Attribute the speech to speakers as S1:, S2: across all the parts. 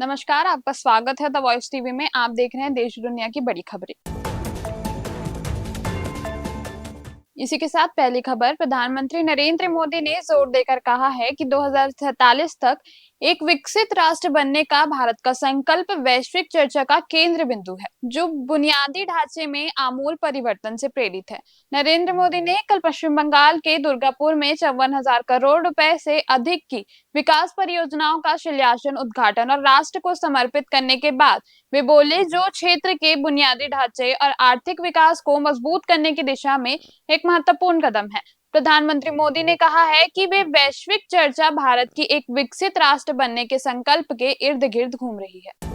S1: नमस्कार, आपका स्वागत है द वॉइस टीवी में। आप देख रहे हैं देश दुनिया की बड़ी खबरें। इसी के साथ पहली खबर, प्रधानमंत्री नरेंद्र मोदी ने जोर देकर कहा है कि 2047 तक एक विकसित राष्ट्र बनने का भारत का संकल्प वैश्विक चर्चा का केंद्र बिंदु है, जो बुनियादी ढांचे में आमूल परिवर्तन से प्रेरित है। नरेंद्र मोदी ने कल पश्चिम बंगाल के दुर्गापुर में 54,000 करोड़ रुपए से अधिक की विकास परियोजनाओं का शिलान्यास, उद्घाटन और राष्ट्र को समर्पित करने के बाद वे बोले, जो क्षेत्र के बुनियादी ढांचे और आर्थिक विकास को मजबूत करने की दिशा में एक महत्वपूर्ण कदम है। प्रधानमंत्री मोदी ने कहा है कि वे वैश्विक चर्चा भारत की एक विकसित राष्ट्र बनने के संकल्प के इर्द गिर्द घूम रही है।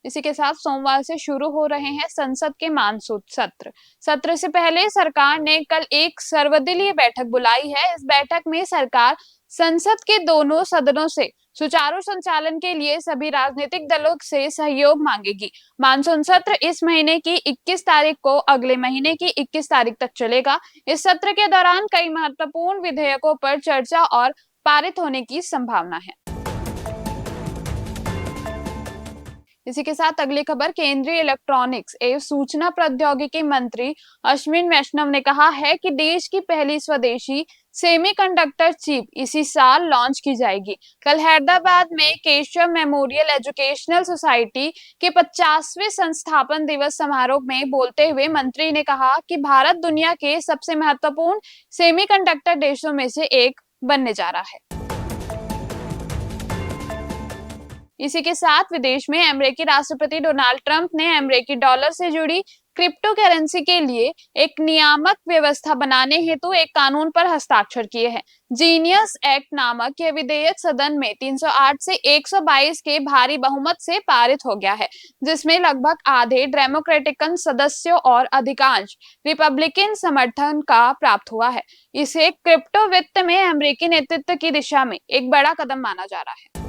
S1: इसी के साथ सोमवार से शुरू हो रहे हैं संसद के मानसून सत्र। सत्र से पहले सरकार ने कल एक सर्वदलीय बैठक बुलाई है। इस बैठक में सरकार संसद के दोनों सदनों से सुचारू संचालन के लिए सभी राजनीतिक दलों से सहयोग मांगेगी। मानसून सत्र इस महीने की 21 तारीख को अगले महीने की 21 तारीख तक चलेगा। इस सत्र के दौरान कई महत्वपूर्ण विधेयकों पर चर्चा और पारित होने की संभावना है। इसी के साथ अगली खबर, केंद्रीय इलेक्ट्रॉनिक्स एवं सूचना प्रौद्योगिकी मंत्री अश्विनी वैष्णव ने कहा है कि देश की पहली स्वदेशी सेमीकंडक्टर चिप इसी साल लॉन्च की जाएगी। कल हैदराबाद में केशव मेमोरियल एजुकेशनल सोसाइटी के 50वें संस्थापन दिवस समारोह में बोलते हुए मंत्री ने कहा कि भारत दुनिया के सबसे महत्वपूर्ण सेमीकंडक्टर देशों में से एक बनने जा रहा है। इसी के साथ विदेश में अमेरिकी राष्ट्रपति डोनाल्ड ट्रंप ने अमेरिकी डॉलर से जुड़ी क्रिप्टो करेंसी के लिए एक नियामक व्यवस्था बनाने हेतु एक कानून पर हस्ताक्षर किए हैं। जीनियस एक्ट नामक यह विधेयक सदन में 308 से 122 के भारी बहुमत से पारित हो गया है, जिसमें लगभग आधे डेमोक्रेटिकन सदस्यों और अधिकांश रिपब्लिकन समर्थन का प्राप्त हुआ है। इसे क्रिप्टो वित्त में अमेरिकी नेतृत्व की दिशा में एक बड़ा कदम माना जा रहा है।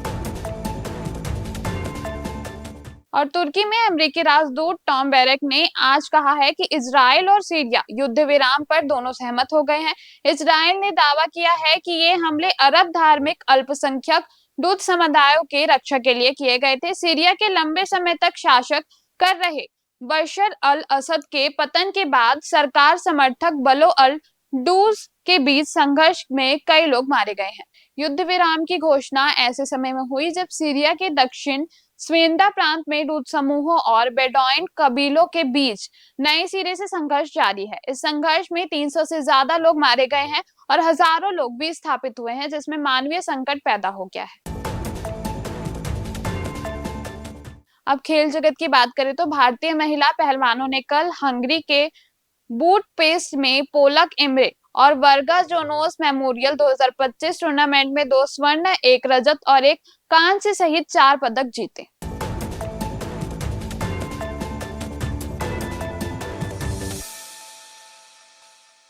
S1: और तुर्की में अमेरिकी राजदूत टॉम बैरक ने आज कहा है कि इजराइल और सीरिया युद्ध विराम पर दोनों सहमत हो गए हैं। इजराइल ने दावा किया है कि ये हमले अरब धार्मिक अल्पसंख्यक दूत समुदायों के रक्षा के लिए किए गए थे। सीरिया के लंबे समय तक शासक कर रहे बशर अल असद के पतन के बाद सरकार समर्थक बलो अल डूस के बीच संघर्ष में कई लोग मारे गए हैं। युद्ध विराम की घोषणा ऐसे समय में हुई जब सीरिया के दक्षिण स्वेंदा प्रांत में दूत समूहों और बेडौइन कबीलों के बीच नए सिरे से संघर्ष जारी है। इस संघर्ष में 300 से ज्यादा लोग मारे गए हैं और हजारों लोग भी स्थापित हुए हैं, जिसमें मानवीय संकट पैदा हो गया है। अब खेल जगत की बात करें तो भारतीय महिला पहलवानों ने कल हंगरी के बुडापेस्ट में पोलक एमरे और वर्गा जोनोस मेमोरियल 2025 टूर्नामेंट में 2 स्वर्ण, 1 रजत और 1 कांस्य सहित 4 पदक जीते।